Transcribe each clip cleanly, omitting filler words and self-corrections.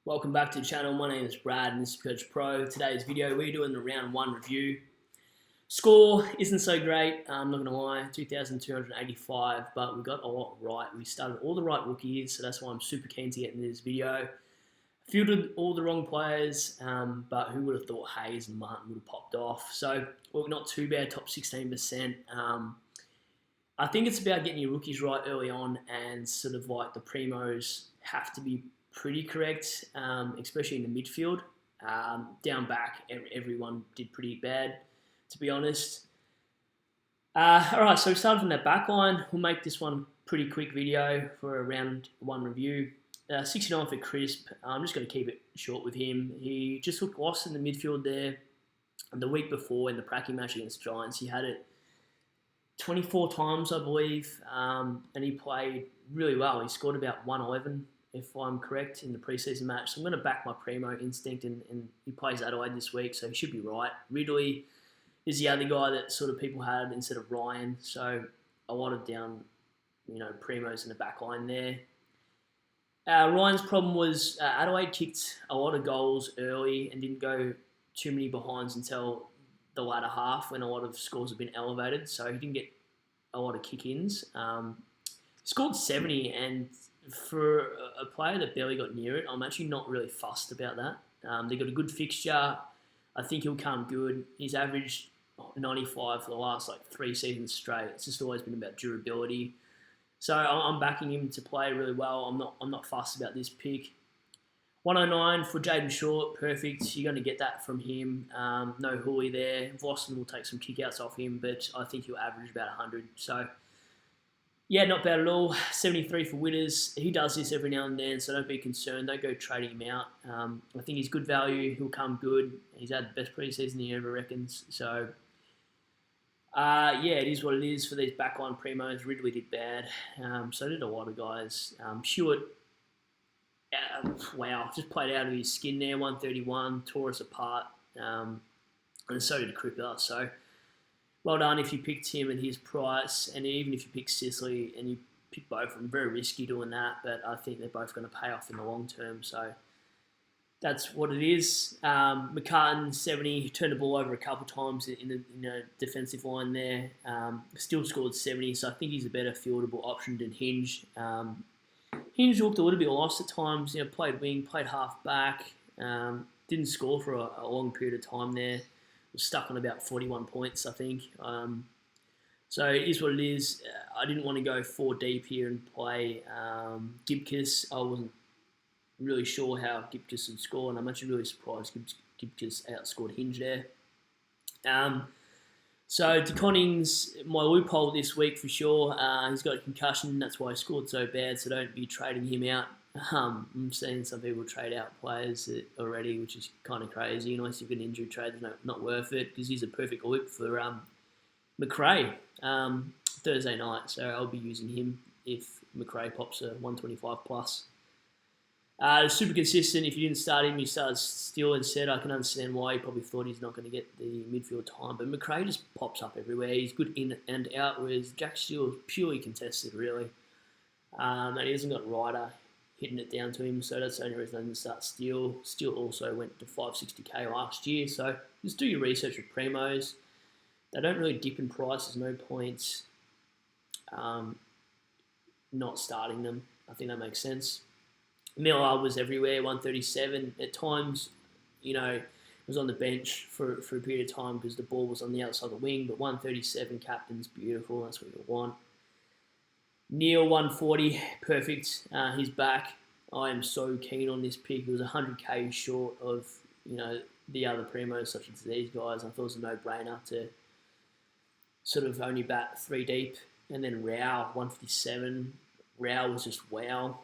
Welcome back to the channel. My name is Brad and this is SuperCoach Pro. Today's video, we're doing the round 1 review. Score isn't so great, I'm not going to lie, 2,285, but we got a lot right. We started all the right rookies, so that's why I'm super keen to get into this video. Fielded all the wrong players, but who would have thought Hayes and Martin would have popped off. So, well, not too bad, top 16%. I think it's about getting your rookies right early on, and sort of like the primos have to be pretty correct, especially in the midfield. Down back, everyone did pretty bad, to be honest. All right, so starting from that back line, we'll make this one pretty quick video for a round 1 review. 69 for Crisp. I'm just going to keep it short with him. He just looked lost in the midfield there. And the week before in the Pracky match against Giants, he had it 24 times, I believe, and he played really well. He scored about 111, if I'm correct, in the preseason match. So I'm going to back my primo instinct, and he plays Adelaide this week, so he should be right. Ridley is the other guy that sort of people had instead of Ryan, so a lot of down, primos in the back line there. Ryan's problem was Adelaide kicked a lot of goals early and didn't go too many behinds until the latter half when a lot of scores have been elevated, so he didn't get a lot of kick-ins. Scored 70, and for a player that barely got near it, I'm actually not really fussed about that. They got a good fixture. I think he'll come good. He's averaged 95 for the last 3 seasons straight. It's just always been about durability. So I'm backing him to play really well. I'm not fussed about this pick. 109 for Jaden Short, perfect. You're going to get that from him. No Hooley there. Vossen will take some kickouts off him, but I think he'll average about 100. So, yeah, not bad at all. 73 for Witters. He does this every now and then, so don't be concerned. Don't go trading him out. I think he's good value. He'll come good. He's had the best preseason he ever reckons. So, it is what it is for these backline primos. Ridley did bad. So did a lot of guys. Hewitt, wow, just played out of his skin there. 131, tore us apart. And so did Cripper. So well done if you picked him at his price. And even if you picked Sicily and you pick both of them, very risky doing that. But I think they're both going to pay off in the long term. So that's what it is. McCartan, 70, turned the ball over a couple of times in the defensive line there. Still scored 70, so I think he's a better fieldable option than Hinge. Hinge looked a little bit lost at times. Played wing, played half back. Didn't score for a long period of time there. Was stuck on about 41 points, I think. So it is what it is. I didn't want to go 4 deep here and play Gibkiss. I wasn't really sure how Gibkiss would score, and I'm actually really surprised Gibkiss outscored Hinge there. So DeConning's my loophole this week for sure. He's got a concussion, that's why he scored so bad, so don't be trading him out. I'm seeing some people trade out players already, which is kind of crazy. Unless you've got an injury trade, it's not worth it, because he's a perfect loop for McRae Thursday night, so I'll be using him if McRae pops a 125 plus. Super consistent. If you didn't start him, you started Steele instead. I can understand why. You probably thought he's not going to get the midfield time. But McRae just pops up everywhere. He's good in and out, whereas Jack Steele is purely contested, really. And he hasn't got Ryder hitting it down to him, so that's the only reason I didn't start Steele. Steele also went to 560k last year, so just do your research with primos. They don't really dip in price. There's no point not starting them. I think that makes sense. Miller was everywhere, 137. At times, was on the bench for a period of time because the ball was on the outside of the wing, but 137 captain's beautiful. That's what you want. Neil, 140, perfect. He's back. I am so keen on this pick. It was 100k short of, the other primos such as these guys. I thought it was a no-brainer to sort of only bat 3 deep. And then Rao, 157. Rao was just wow.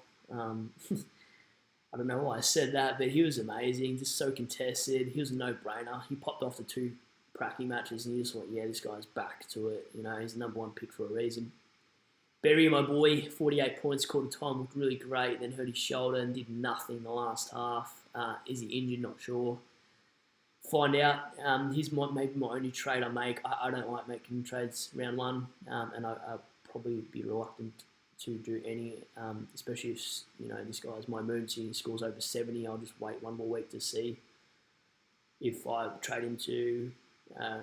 I don't know why I said that, but he was amazing, just so contested. He was a no-brainer. He popped off the 2 Pracky matches, and you just went, yeah, this guy's back to it. He's the number 1 pick for a reason. Berry, my boy, 48 points, caught a time, looked really great, then hurt his shoulder and did nothing in the last half. Is he injured? Not sure. Find out. He's maybe my only trade I make. I don't like making trades round 1, and I'll probably be reluctant to do any, especially if this guy's my moon, so he scores over 70. I'll just wait one more week to see if I trade him to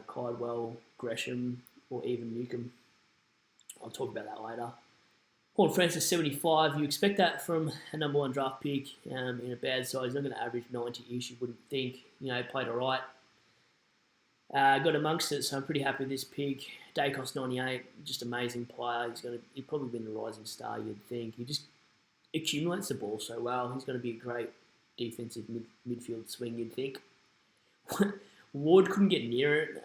Caldwell, Gresham, or even Newcomb. I'll talk about that later. Paul Francis 75. You expect that from a number 1 draft pick in a bad side. He's not going to average 90-ish. You wouldn't think. He played all right. Got amongst it, so I'm pretty happy with this pick. Dacos 98, just amazing player. He'd probably been the rising star, you'd think. He just accumulates the ball so well. He's going to be a great defensive midfield swing, you'd think. Ward couldn't get near it.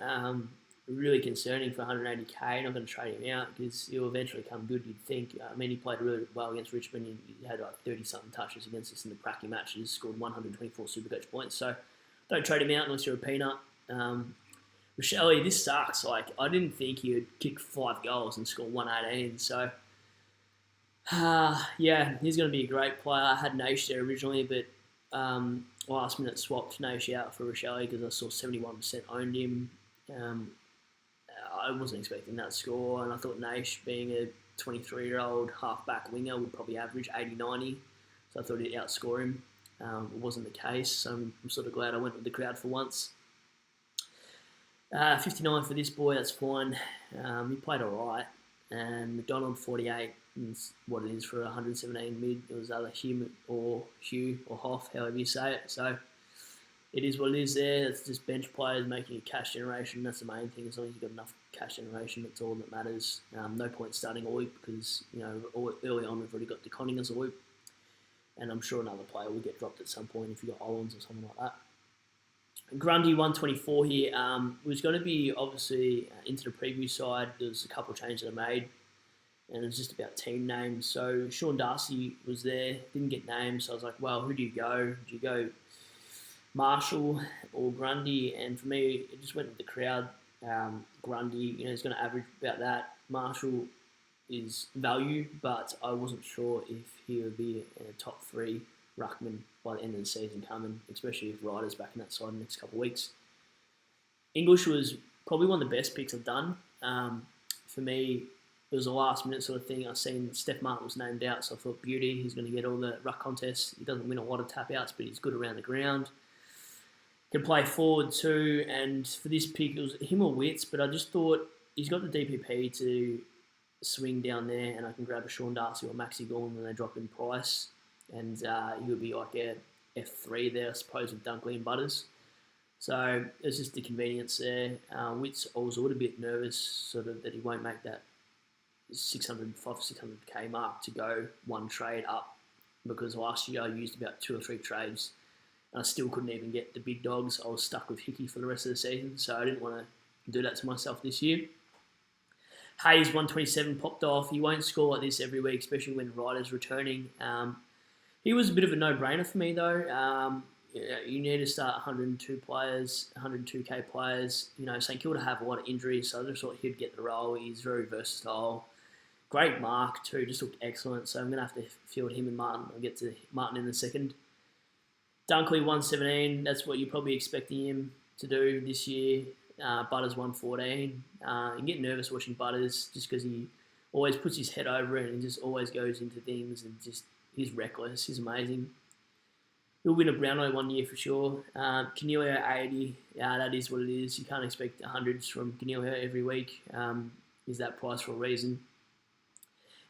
Really concerning for 180k. Not going to trade him out because he'll eventually come good, you'd think. He played really well against Richmond. He had like 30-something touches against us in the pracky matches, scored 124 SuperCoach points. So don't trade him out unless you're a peanut. Rochelle, this sucks. I didn't think he would kick 5 goals and score 118. So, he's going to be a great player. I had Naish there originally, but last minute swapped Naish out for Rochelle because I saw 71% owned him. I wasn't expecting that score, and I thought Naish, being a 23-year-old half-back winger, would probably average 80-90, so I thought he'd outscore him. It wasn't the case, so I'm sort of glad I went with the crowd for once. 59 for this boy, that's fine. He played all right, and McDonald 48 is what it is for 117 mid. It was either Hugh or Hoff, however you say it, so it is what it is there. It's just bench players making a cash generation. That's the main thing. As long as you've got enough cash generation, that's all that matters. No point starting Oip because early on we've already got DeConning as Oip, and I'm sure another player will get dropped at some point if you've got Owens or something like that. Grundy 124 here was going to be obviously into the preview side. There's a couple of changes that I made, and it was just about team names. So Sean Darcy was there, didn't get named. So I was like, well, who do you go? Do you go Marshall or Grundy? And for me, it just went with the crowd. Grundy, he's going to average about that. Marshall is value, but I wasn't sure if he would be a top 3 ruckman by the end of the season coming, especially if Ryder's back in that side in the next couple of weeks. English was probably one of the best picks I've done. For me, it was a last minute sort of thing. I seen Steph Martin was named out, so I thought beauty, he's going to get all the ruck contests. He doesn't win a lot of tap outs, but he's good around the ground. Can play forward too, and for this pick, it was him or Witts, but I just thought he's got the DPP to swing down there, and I can grab a Sean Darcy or Maxi Gorn when they drop in price, and he would be like a F3 there, I suppose, with Dunkley and Butters. So it's just the convenience there. Witts, I was a little bit nervous sort of that he won't make that 600k mark to go one trade up, because last year I used about 2 or 3 trades and I still couldn't even get the big dogs. I was stuck with Hickey for the rest of the season, so I didn't want to do that to myself this year. Hayes 127 popped off. He won't score like this every week, especially when Ryder's returning. He was a bit of a no-brainer for me though. You need to start 102 players, 102k players. St Kilda have a lot of injuries, so I just thought he'd get the role. He's very versatile. Great mark too, just looked excellent. So I'm going to have to field him and Martin. I'll get to Martin in a second. Dunkley 117, that's what you're probably expecting him to do this year. Butters 114. You get nervous watching Butters just because he always puts his head over it and he just always goes into things and just he's reckless. He's amazing. He'll win a Brownlow one year for sure. Canelio 80, that is what it is. You can't expect hundreds from Canelio every week. Is that price for a reason?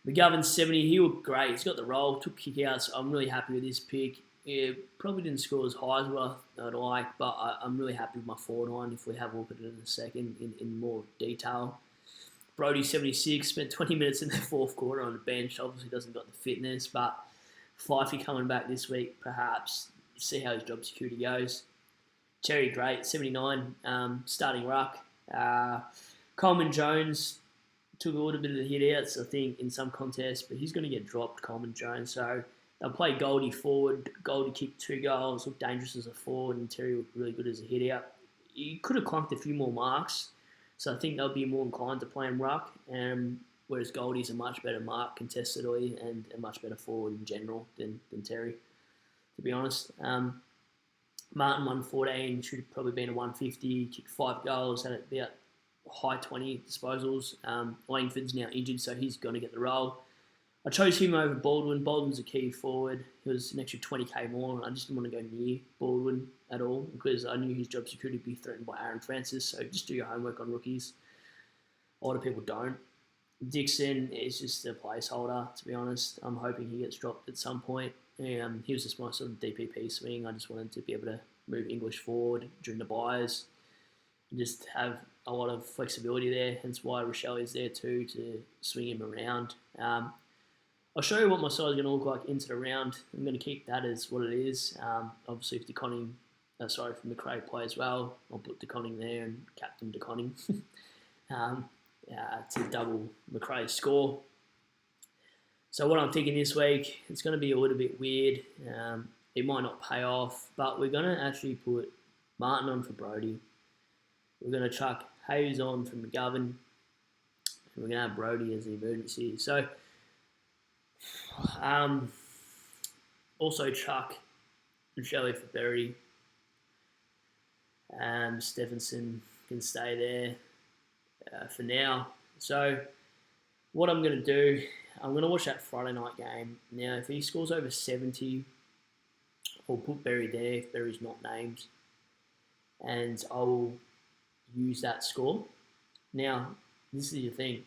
McGovern 70, he looked great. He's got the role, took kick-outs. I'm really happy with this pick. Yeah, probably didn't score as high as what I'd like, but I'm really happy with my forward line if we have a look at it in a second in more detail. Brody 76, spent 20 minutes in the fourth quarter on the bench. Obviously doesn't got the fitness, but Fifey coming back this week, perhaps. See how his job security goes. Cherry great, 79, starting ruck. Coleman Jones took a little bit of the hit outs, I think, in some contests, but he's going to get dropped, Coleman Jones. So they'll play Goldie forward. Goldie kicked 2 goals, looked dangerous as a forward, and Terry looked really good as a hit out. He could have clunked a few more marks, so I think they'll be more inclined to play him ruck. Whereas Goldie's a much better mark contestedly and a much better forward in general than Terry, to be honest. Martin 114, should have probably been a 150, kicked 5 goals, had about high 20 disposals. Langford's now injured, so he's going to get the role. I chose him over Baldwin. Baldwin's a key forward. He was an extra 20k more, and I just didn't want to go near Baldwin at all because I knew his job security would be threatened by Aaron Francis. So just do your homework on rookies. A lot of people don't. Dixon is just a placeholder, to be honest. I'm hoping he gets dropped at some point. He was just my sort of DPP swing. I just wanted to be able to move English forward during the buys and just have a lot of flexibility there. Hence why Rochelle is there too, to swing him around. I'll show you what my side is going to look like into the round. I'm going to keep that as what it is. Obviously, if DeConning, if McRae plays well, I'll put DeConning there and captain DeConning to double McRae's score. So what I'm thinking this week, it's going to be a little bit weird. It might not pay off, but we're going to actually put Martin on for Brody. We're going to chuck Hayes on for McGovern. And we're going to have Brody as the emergency. So also chuck and Shelley for Berry. Stephenson can stay there for now. So what I'm going to do, I'm going to watch that Friday night game. Now, if he scores over 70, I'll put Berry there if Berry's not named. And I'll use that score. Now, this is the thing.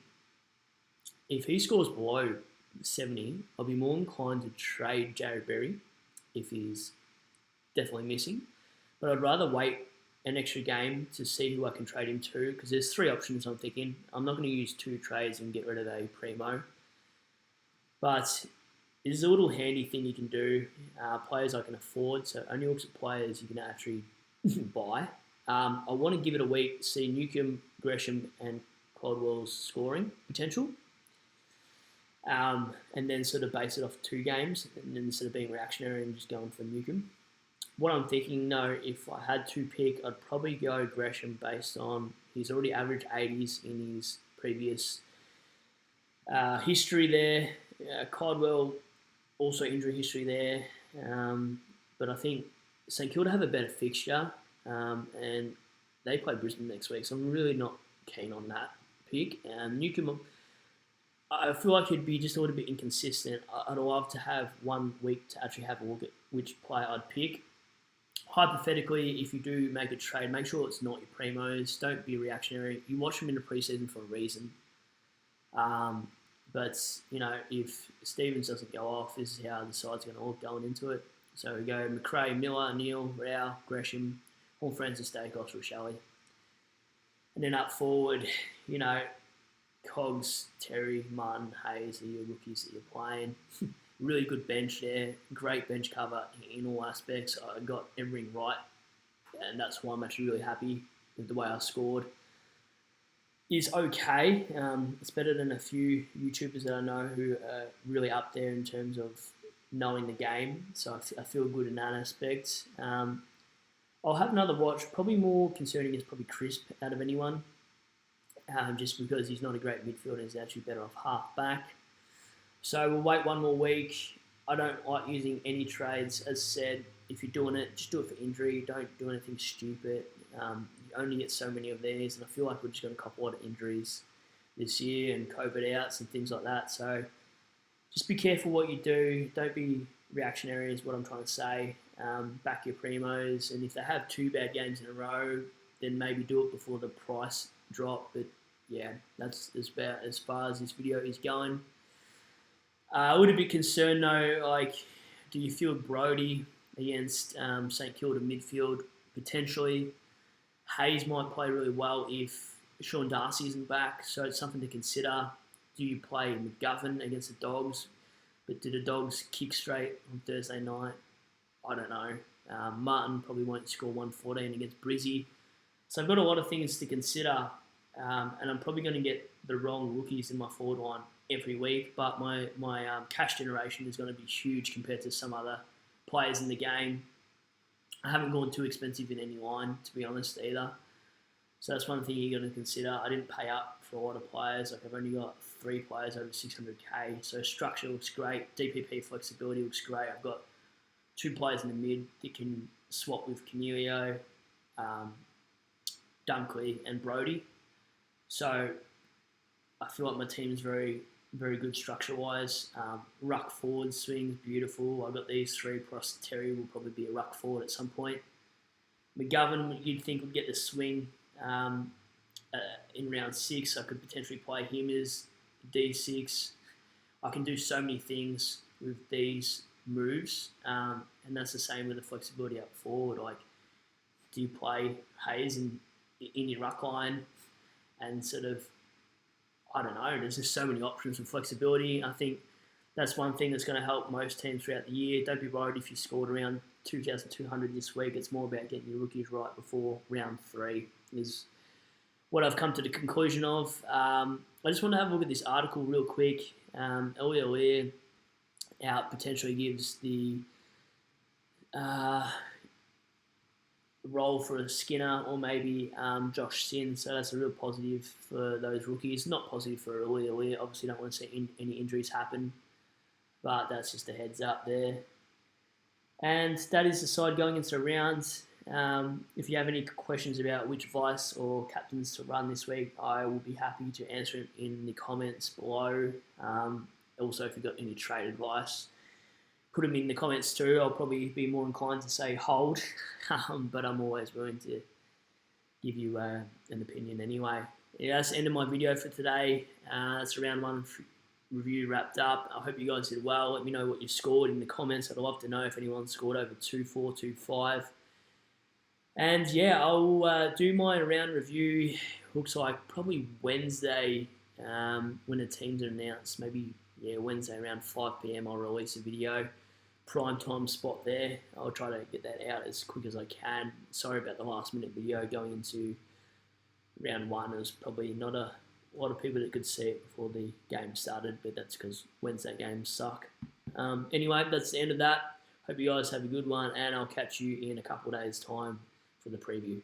If he scores below 70, I'll be more inclined to trade Jared Berry if he's definitely missing. But I'd rather wait an extra game to see who I can trade him to, because there's 3 options I'm thinking. I'm not going to use 2 trades and get rid of a primo. But there's a little handy thing you can do. Players I can afford, so only looks at players you can actually buy. I want to give it a week, see Newcomb, Gresham and Caldwell's scoring potential. And then sort of base it off 2 games, and then instead of being reactionary and just going for Newcomb. What I'm thinking, though, if I had to pick, I'd probably go Gresham based on he's already averaged 80s in his previous history there. Caldwell, also injury history there. But I think St Kilda have a better fixture, and they play Brisbane next week, so I'm really not keen on that pick. Newcomb, I feel like he'd be just a little bit inconsistent. I'd love to have 1 week to actually have a look at which player I'd pick. Hypothetically, if you do make a trade, make sure it's not your primos. Don't be reactionary. You watch them in the preseason for a reason. But, you know, if Stevens doesn't go off, this is how the side's going to look going into it. So we go McRae, Miller, Neal, Rao, Gresham, Horn Francis, Dacos, Rochelle. And then up forward, you know, Cogs, Terry, Martin, Hayes are your rookies that you're playing. Really good bench there. Great bench cover in all aspects. I got everything right. And that's why I'm actually really happy with the way I scored. Is okay. It's better than a few YouTubers that I know who are really up there in terms of knowing the game. So I feel good in that aspect. I'll have another watch. Probably more concerning is probably Crisp out of anyone. Just because he's not a great midfielder. He's actually better off half back. So we'll wait 1 more week. I don't like using any trades. As said, if you're doing it, just do it for injury. Don't do anything stupid. You only get so many of these, and I feel like we're just going to cop a lot of injuries this year and COVID outs and things like that. So just be careful what you do. Don't be reactionary is what I'm trying to say. Back your primos, and if they have 2 bad games in a row, then maybe do it before the price drop. But yeah, that's about as far as this video is going. I would be concerned though, like, do you feel Brody against St Kilda midfield? Potentially. Hayes might play really well if Sean Darcy isn't back, so it's something to consider. Do you play McGovern against the Dogs? But do the Dogs kick straight on Thursday night? I don't know. Martin probably won't score 114 against Brizzy. So I've got a lot of things to consider, and I'm probably going to get the wrong rookies in my forward line every week, but my cash generation is going to be huge compared to some other players in the game. I haven't gone too expensive in any line, to be honest, either. So that's one thing you're going to consider. I didn't pay up for a lot of players. Like, I've only got 3 players over 600k. So structure looks great. DPP flexibility looks great. I've got 2 players in the mid that can swap with Camilio, Dunkley and Brody. So I feel like my team is very very good structure-wise. Ruck forward swings, beautiful. I've got these three, plus Terry will probably be a ruck forward at some point. McGovern, you'd think would get the swing in round 6. I could potentially play him as D6. I can do so many things with these moves, and that's the same with the flexibility up forward. Like, do you play Hayes in your ruck line and sort of, I don't know, there's just so many options with flexibility. I think that's one thing that's going to help most teams throughout the year. Don't be worried if you scored around 2,200 this week. It's more about getting your rookies right before round 3 is what I've come to the conclusion of. I just want to have a look at this article real quick. Earlier out potentially gives the role for a Skinner or maybe Josh Sin, so that's a real positive for those rookies. Not positive for Earlier. Obviously don't want to see any injuries happen, but that's just a heads up there. And that is the side going into rounds. If you have any questions about which vice or captains to run this week, I will be happy to answer it in the comments below. Also, if you've got any trade advice, put them in the comments too. I'll probably be more inclined to say hold, but I'm always willing to give you an opinion anyway. Yeah, that's the end of my video for today. That's round 1 review wrapped up. I hope you guys did well. Let me know what you scored in the comments. I'd love to know if anyone scored over 2-4, 2-5. And yeah, I'll do my round review. Looks like probably Wednesday when the teams are announced. Maybe Wednesday around 5 PM. I'll release a video. Prime time spot there. I'll try to get that out as quick as I can. Sorry about the last minute video going into round 1. There's probably not a lot of people that could see it before the game started, but that's because Wednesday games suck. Anyway, that's the end of that. Hope you guys have a good one, and I'll catch you in a couple of days' time for the preview.